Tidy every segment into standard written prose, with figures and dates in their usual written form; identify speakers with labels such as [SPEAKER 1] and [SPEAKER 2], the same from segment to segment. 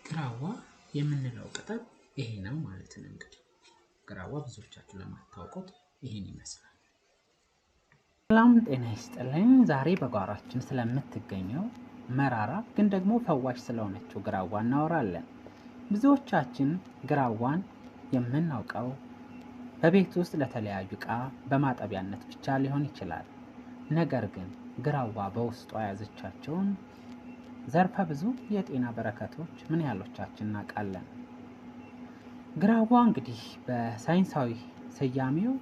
[SPEAKER 1] ግራዋ የምንለው ቅጠል ይሄ ነው ማለት ነው። እንግዲህ ግራዋ ብዙዎቻችሁ ለማታውቁት ይሄን ይመስላል። ሰላም ጤና ይስጥልኝ። ዛሬ በጓሯችን ስለምትገኘው መራራ ግን ደግሞ ፈዋሽ ስለሆነችው ግራዋ እናወራለን። ብዙዎቻችን ግራዋን የምናውቀው በቤት ውስጥ ለተለያዩ ዕቃ በማጠቢያነት ብቻ ሊሆን ይችላል። ነገር ግን ግራዋ በውስጧ የያዘቻቸውን ዘርፈ ብዙ የጤና በረከቶች ምን ያህሎቻችን እናውቃለን? ግራዋ እንግዲህ በሳይንሳዊ ስያሜው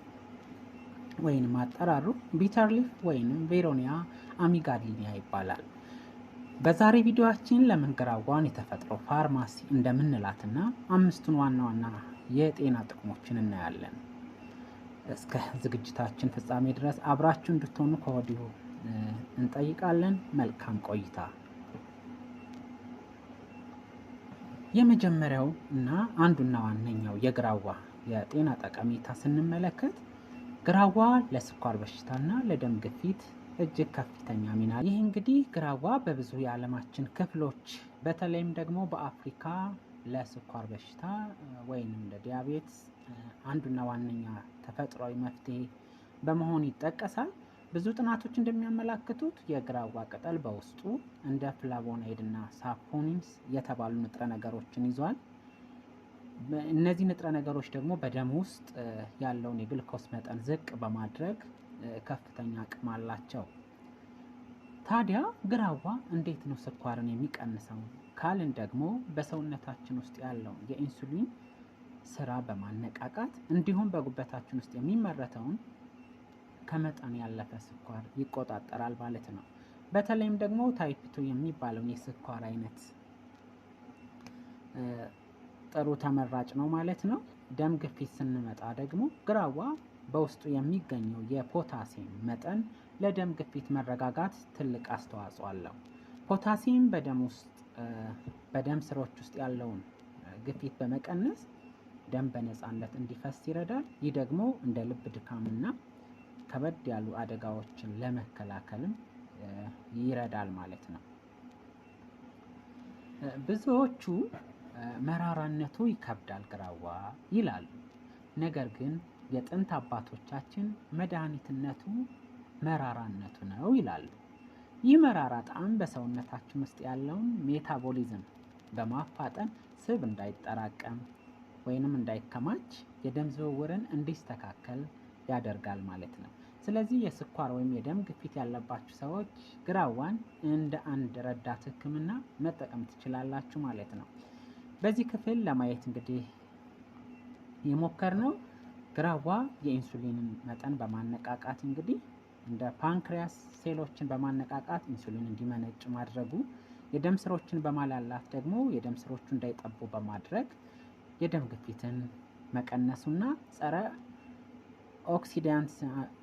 [SPEAKER 1] ወይንም አጠራሩ ቢተር ሊፍ ወይንም ቬሮኒያ አሚጋሊኒያ ይባላል። በዛሬ ቪዲዮአችን ለምን ግራዋን የተፈጥሮ ፋርማሲ እንደምንላትና አምስቱን ዋና ዋና የጤና ጥቅሞችን እናያለን። እስከ ዝግጅታችን ፍጻሜ ድረስ አብራችሁ እንድትሆኑ ከወዲሁ እንጠይቃለን። መልካም ቆይታ። የመጀመሪያው እና አንዱና ዋነኛው የግራዋ የጤና ጠቀሜታ ስንመለከት ግራዋ ለስኳር በሽታና ለደም ግፊት እጅግ ከፍተኛ ሚና። ይህ እንግዲህ ግራዋ በብዙ የዓለማችን ክፍሎች በተለይም ደግሞ በአፍሪካ ለስኳር በሽታ ወይንም ለዲያቤትስ አንዱና ዋነኛ ተፈጥሯዊ መፍትሄ በመሆን ይጠቀሳል። ብዙ ጥናቶች እንደሚያመላክቱት የግራዋ ቅጠል በውስጡ እንደ ፍላቮኖይድ እና ሳፖኒንስ የተባሉ ንጥረ ነገሮችን ይዟል። እነዚህ ንጥረ ነገሮች ደግሞ በደም ውስጥ ያለውን የግልኮስ መጠን ዝቅ በማድረግ ከፍተኛ አቅም አላቸው። ታዲያ ግራዋ እንዴት ነው ስኳርን የሚቀንሰው ካልን ደግሞ በሰውነታችን ውስጥ ያለውን የኢንሱሊን ስራ በማነቃቃት እንዲሁም በጉበታችን ውስጥ የሚመረተውን ከመጠን ያለፈ ስኳር ይቆጣጠራል ማለት ነው። በተለይም ደግሞ ታይፕ 2 የሚባለውን የስኳር አይነት ጥሩ ተመራጭ ነው ማለት ነው። ደም ግፊት ስንመጣ ደግሞ ግራዋ በውስጡ የሚገኘው የፖታሲየም መጠን ለደም ግፊት መረጋጋት ትልቅ አስተዋጽኦ አለው። ፖታሲየም በደም ስሮች ውስጥ ያለውን ግፊት በመቀነስ ደም በነፃነት እንዲፈስ ይረዳል። ይህ ደግሞ እንደ ልብ ድካምና ከበድ ያሉ አደጋዎችን ለመከላከልም ይረዳል ማለት ነው። ብዙዎቹ መራራነቱ ይከብዳል ግራዋ ይላሉ። ነገር ግን የጥንት አባቶቻችን መድኃኒትነቱ መራራነቱ ነው ይላሉ። ይህ መራራ ጣዕም በሰውነታችን ውስጥ ያለውን ሜታቦሊዝም በማፋጠን ስብ እንዳይጠራቀም ወይንም እንዳይከማች የደም ዝውውርን እንዲስተካከል ያደርጋል ማለት ነው። ስለዚህ የስኳር ወይም የደም ግፊት ያለባችሁ ሰዎች ግራዋን እንደ አንድ ረዳት ሕክምና መጠቀም ትችላላችሁ ማለት ነው። በዚህ ክፍል ለማየት እንግዲህ የሞከርነው ግራዋ የኢንሱሊንን መጠን በማነቃቃት እንግዲህ እንደ ፓንክሪያስ ሴሎችን በማነቃቃት ኢንሱሊን እንዲመነጭ ማድረጉ፣ የደም ስሮችን በማላላት ደግሞ የደም ስሮቹ እንዳይጠቡ በማድረግ የደም ግፊትን መቀነሱና ጸረ ኦክሲዳንት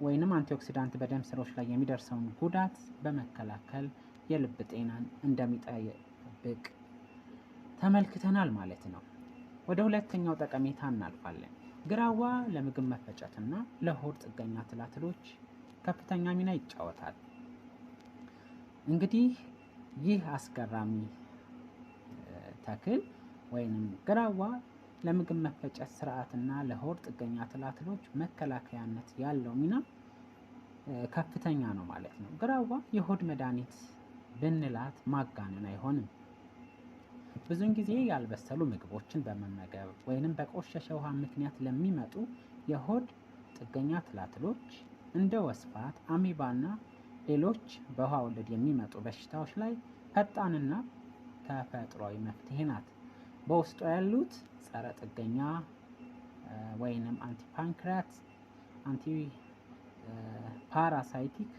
[SPEAKER 1] ወይንም አንቲኦክሲዳንት በደም ስሮች ላይ የሚደርሰውን ጉዳት በመከላከል የልብ ጤናን እንደሚጠብቅ ተመልክተናል ማለት ነው። ወደ ሁለተኛው ጠቀሜታ እናልፋለን። ግራዋ ለምግብ መፈጨትና ለሆድ ጥገኛ ትላትሎች ከፍተኛ ሚና ይጫወታል። እንግዲህ ይህ አስገራሚ ተክል ወይንም ግራዋ ለምግብ መፈጨት ስርዓትና ለሆድ ጥገኛ ትላትሎች መከላከያነት ያለው ሚና ከፍተኛ ነው ማለት ነው። ግራዋ የሆድ መድኃኒት ብንላት ማጋነን አይሆንም። ብዙውን ጊዜ ያልበሰሉ ምግቦችን በመመገብ ወይንም በቆሸሸ ውሃ ምክንያት ለሚመጡ የሆድ ጥገኛ ትላትሎች እንደ ወስፋት፣ አሚባና ሌሎች በውሃ ወለድ የሚመጡ በሽታዎች ላይ ፈጣንና ተፈጥሯዊ መፍትሄ ናት። በውስጡ ያሉት ጸረ ጥገኛ ወይንም አንቲፓንክሪያት አንቲ ፓራሳይቲክ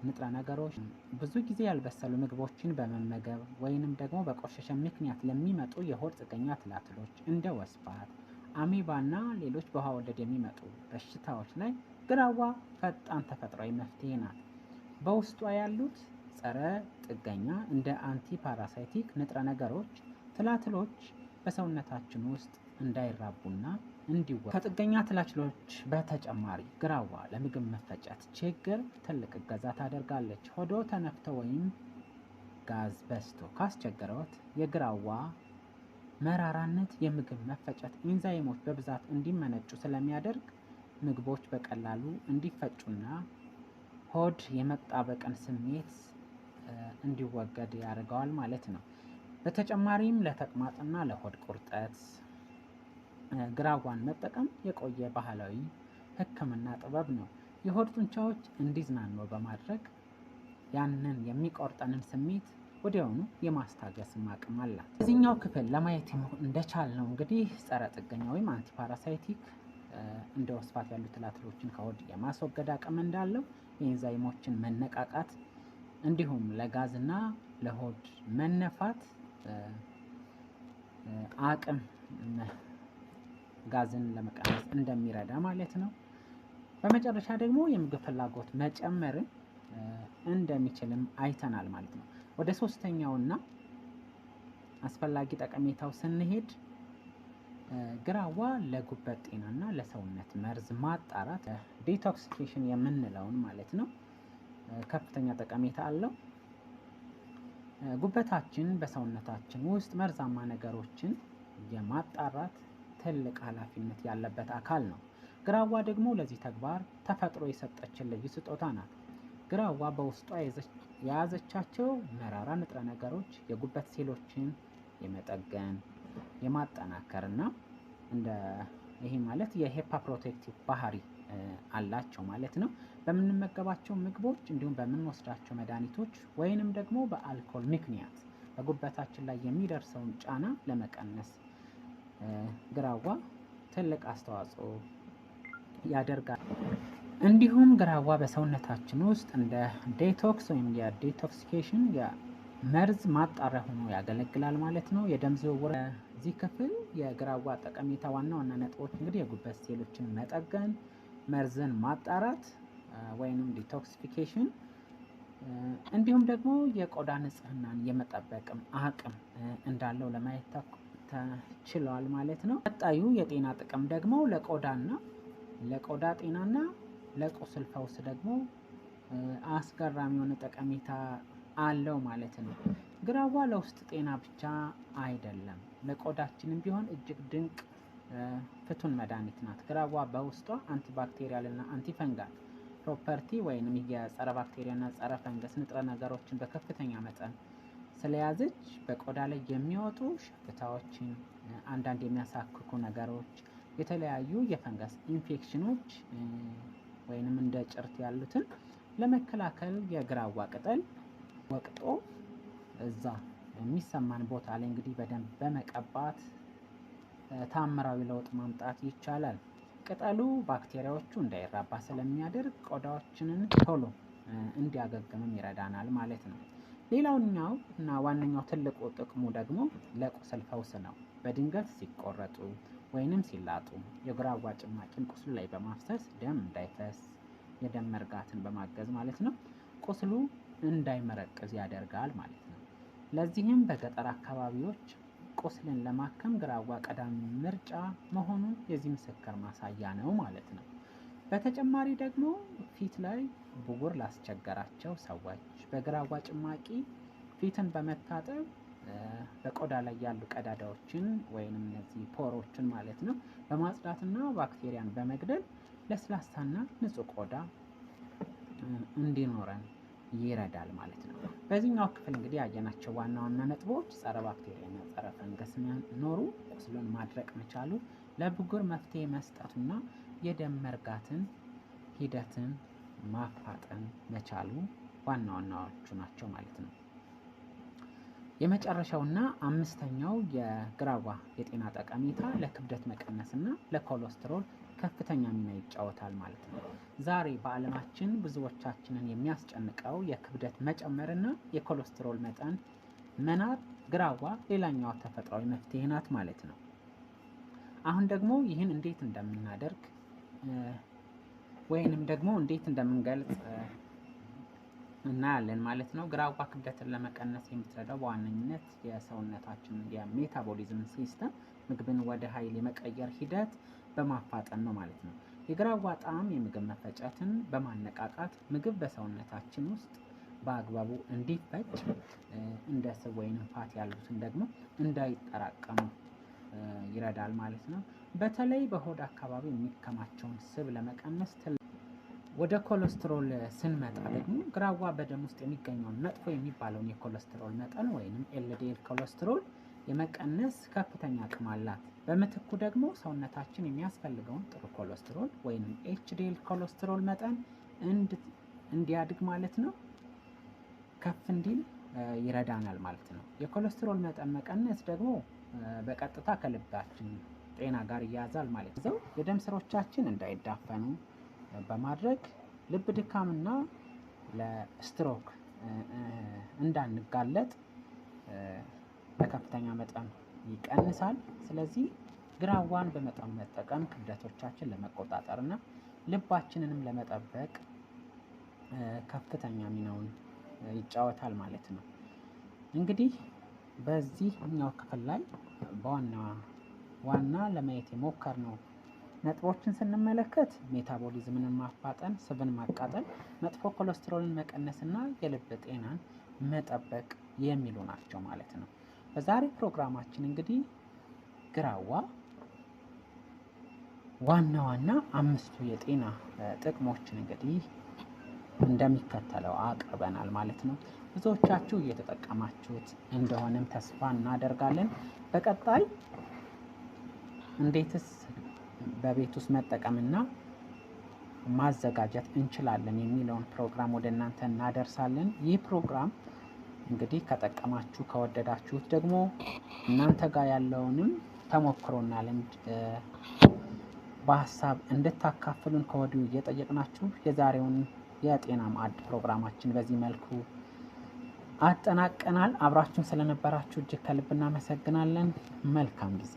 [SPEAKER 1] ንጥረ ነገሮች ብዙ ጊዜ ያልበሰሉ ምግቦችን በመመገብ ወይንም ደግሞ በቆሸሸ ምክንያት ለሚመጡ የሆድ ጥገኛ ትላትሎች እንደ ወስፋት፣ አሚባና ሌሎች በውሃ ወለድ የሚመጡ በሽታዎች ላይ ግራዋ ፈጣን ተፈጥሯዊ መፍትሄ ናት። በውስጧ ያሉት ጸረ ጥገኛ እንደ አንቲ ፓራሳይቲክ ንጥረ ነገሮች ትላትሎች በሰውነታችን ውስጥ እንዳይራቡና እንዲወገዱ ከጥገኛ ትላትሎች በተጨማሪ ግራዋ ለምግብ መፈጨት ችግር ትልቅ እገዛ ታደርጋለች። ሆዶ ተነፍቶ ወይም ጋዝ በዝቶ ካስቸገረዎት የግራዋ መራራነት የምግብ መፈጨት ኢንዛይሞች በብዛት እንዲመነጩ ስለሚያደርግ ምግቦች በቀላሉ እንዲፈጩና ሆድ የመጣበቅን ስሜት እንዲወገድ ያደርገዋል ማለት ነው። በተጨማሪም ለተቅማጥና ለሆድ ቁርጠት ግራዋን መጠቀም የቆየ ባህላዊ ሕክምና ጥበብ ነው። የሆድ ጡንቻዎች እንዲዝናኑ በማድረግ ያንን የሚቆርጠንን ስሜት ወዲያውኑ የማስታገስ አቅም አላት። በዚህኛው ክፍል ለማየት እንደቻልነው እንግዲህ ጸረ ጥገኛ ወይም አንቲፓራሳይቲክ እንደ ወስፋት ያሉ ትላትሎችን ከሆድ የማስወገድ አቅም እንዳለው፣ የኤንዛይሞችን መነቃቃት እንዲሁም ለጋዝና ለሆድ መነፋት አቅም ጋዝን ለመቀነስ እንደሚረዳ ማለት ነው። በመጨረሻ ደግሞ የምግብ ፍላጎት መጨመርን እንደሚችልም አይተናል ማለት ነው። ወደ ሶስተኛውና አስፈላጊ ጠቀሜታው ስንሄድ ግራዋ ለጉበት ጤናና ለሰውነት መርዝ ማጣራት ዲቶክሲኬሽን የምንለውን ማለት ነው ከፍተኛ ጠቀሜታ አለው። ጉበታችን በሰውነታችን ውስጥ መርዛማ ነገሮችን የማጣራት ትልቅ ኃላፊነት ያለበት አካል ነው። ግራዋ ደግሞ ለዚህ ተግባር ተፈጥሮ የሰጠችን ልዩ ስጦታ ናት። ግራዋ በውስጧ የያዘቻቸው መራራ ንጥረ ነገሮች የጉበት ሴሎችን የመጠገን የማጠናከር እና ይሄ ማለት የሄፓ ፕሮቴክቲቭ ባህሪ አላቸው ማለት ነው። በምንመገባቸው ምግቦች እንዲሁም በምንወስዳቸው መድኃኒቶች ወይንም ደግሞ በአልኮል ምክንያት በጉበታችን ላይ የሚደርሰውን ጫና ለመቀነስ ግራዋ ትልቅ አስተዋጽኦ ያደርጋል። እንዲሁም ግራዋ በሰውነታችን ውስጥ እንደ ዴቶክስ ወይም የዲቶክሲኬሽን የመርዝ ማጣሪያ ሆኖ ያገለግላል ማለት ነው። የደም ዝውውር እዚህ ክፍል የግራዋ ጠቀሜታ ዋና ዋና ነጥቦች እንግዲህ የጉበት ሴሎችን መጠገን፣ መርዝን ማጣራት ወይንም ዲቶክሲፊኬሽን እንዲሁም ደግሞ የቆዳ ንጽህናን የመጠበቅም አቅም እንዳለው ለማየት ተችሏል ማለት ነው። ቀጣዩ የጤና ጥቅም ደግሞ ለቆዳ ጤናና ለቁስል ፈውስ ደግሞ አስገራሚ የሆነ ጠቀሜታ አለው ማለት ነው። ግራዋ ለውስጥ ጤና ብቻ አይደለም፣ ለቆዳችንም ቢሆን እጅግ ድንቅ ፍቱን መድኃኒት ናት። ግራዋ በውስጧ አንቲባክቴሪያል እና አንቲፈንጋል ፕሮፐርቲ ወይንም የጸረ ባክቴሪያና ጸረ ፈንገስ ንጥረ ነገሮችን በከፍተኛ መጠን ስለያዘች በቆዳ ላይ የሚወጡ ሽፍታዎችን፣ አንዳንድ የሚያሳክኩ ነገሮች፣ የተለያዩ የፈንገስ ኢንፌክሽኖች ወይንም እንደ ጭርት ያሉትን ለመከላከል የግራዋ ቅጠል ወቅጦ እዛ የሚሰማን ቦታ ላይ እንግዲህ በደንብ በመቀባት ታምራዊ ለውጥ ማምጣት ይቻላል። ቅጠሉ ባክቴሪያዎቹ እንዳይራባ ስለሚያደርግ ቆዳዎችንን ቶሎ እንዲያገግምም ይረዳናል ማለት ነው። ሌላውኛው እና ዋነኛው ትልቁ ጥቅሙ ደግሞ ለቁስል ፈውስ ነው። በድንገት ሲቆረጡ ወይንም ሲላጡ የግራዋ ጭማቂን ቁስሉ ላይ በማፍሰስ ደም እንዳይፈስ የደም መርጋትን በማገዝ ማለት ነው ቁስሉ እንዳይመረቅዝ ያደርጋል ማለት ነው። ለዚህም በገጠር አካባቢዎች ቁስልን ለማከም ግራዋ ቀዳሚ ምርጫ መሆኑን የዚህ ምስክር ማሳያ ነው ማለት ነው። በተጨማሪ ደግሞ ፊት ላይ ብጉር ላስቸገራቸው ሰዎች በግራዋ ጭማቂ ፊትን በመታጠብ በቆዳ ላይ ያሉ ቀዳዳዎችን ወይንም እነዚህ ፖሮችን ማለት ነው በማጽዳትና ባክቴሪያን በመግደል ለስላሳና ንጹህ ቆዳ እንዲኖረን ይረዳል ማለት ነው። በዚህኛው ክፍል እንግዲህ ያየናቸው ዋና ዋና ነጥቦች ጸረ ባክቴሪያና ጸረ ፈንገስ መኖሩ፣ ቁስሉን ማድረቅ መቻሉ፣ ለብጉር መፍትሄ መስጠቱና የደም መርጋትን ሂደትን ማፋጠን መቻሉ ዋና ዋናዎቹ ናቸው ማለት ነው። የመጨረሻውና አምስተኛው የግራዋ የጤና ጠቀሜታ ለክብደት መቀነስና ለኮሌስትሮል ከፍተኛ ሚና ይጫወታል ማለት ነው። ዛሬ በዓለማችን ብዙዎቻችንን የሚያስጨንቀው የክብደት መጨመርና የኮሌስትሮል መጠን መናር ግራዋ ሌላኛዋ ተፈጥሯዊ መፍትሄ ናት ማለት ነው። አሁን ደግሞ ይህን እንዴት እንደምናደርግ ወይንም ደግሞ እንዴት እንደምንገልጽ እናያለን ማለት ነው። ግራዋ ክብደትን ለመቀነስ የምትረዳው በዋነኝነት የሰውነታችን የሜታቦሊዝም ሲስተም ምግብን ወደ ኃይል የመቀየር ሂደት በማፋጠን ነው ማለት ነው። የግራዋ ጣዕም የምግብ መፈጨትን በማነቃቃት ምግብ በሰውነታችን ውስጥ በአግባቡ እንዲፈጭ እንደ ስብ ወይንም ፋት ያሉትን ደግሞ እንዳይጠራቀሙ ይረዳል ማለት ነው። በተለይ በሆድ አካባቢ የሚከማቸውን ስብ ለመቀነስ ወደ ኮሌስትሮል ስንመጣ ደግሞ ግራዋ በደም ውስጥ የሚገኘውን መጥፎ የሚባለውን የኮሌስትሮል መጠን ወይንም ኤልዲኤል ኮሌስትሮል የመቀነስ ከፍተኛ አቅም አላት። በምትኩ ደግሞ ሰውነታችን የሚያስፈልገውን ጥሩ ኮሌስትሮል ወይንም ኤችዲኤል ኮሌስትሮል መጠን እንዲያድግ ማለት ነው ከፍ እንዲል ይረዳናል ማለት ነው። የኮሌስትሮል መጠን መቀነስ ደግሞ በቀጥታ ከልባችን ጤና ጋር ይያዛል ማለት ነው። የደም ስሮቻችን እንዳይዳፈኑ በማድረግ ልብ ድካምና ለስትሮክ እንዳንጋለጥ በከፍተኛ መጠን ይቀንሳል። ስለዚህ ግራዋን በመጠኑ መጠቀም ክብደቶቻችን ለመቆጣጠር እና ልባችንንም ለመጠበቅ ከፍተኛ ሚናውን ይጫወታል ማለት ነው። እንግዲህ በዚህኛው ክፍል ላይ ዋና ለማየት የሞከርነው ነጥቦችን ስንመለከት ሜታቦሊዝምን ማፋጠን፣ ስብን ማቃጠል፣ መጥፎ ኮሌስትሮልን መቀነስና የልብ ጤናን መጠበቅ የሚሉ ናቸው ማለት ነው። በዛሬ ፕሮግራማችን እንግዲህ ግራዋ ዋና 5 የጤና ጥቅሞችን እንግዲህ እንደሚከተለው አቅርበናል ማለት ነው። ብዙዎቻችሁ እየተጠቀማችሁት እንደሆነም ተስፋ እናደርጋለን። በቀጣይ እንዴትስ በቤት ውስጥ መጠቀምና ማዘጋጀት እንችላለን የሚለውን ፕሮግራም ወደ እናንተ እናደርሳለን። ይህ ፕሮግራም እንግዲህ ከጠቀማችሁ ከወደዳችሁት ደግሞ እናንተ ጋር ያለውንም ተሞክሮና ልምድ በሀሳብ እንድታካፍሉን ከወዲሁ እየጠየቅናችሁ የዛሬውን የጤና ማዕድ ፕሮግራማችን በዚህ መልኩ አጠናቀናል። አብራችሁን ስለነበራችሁ እጅግ ከልብ እናመሰግናለን። መልካም ጊዜ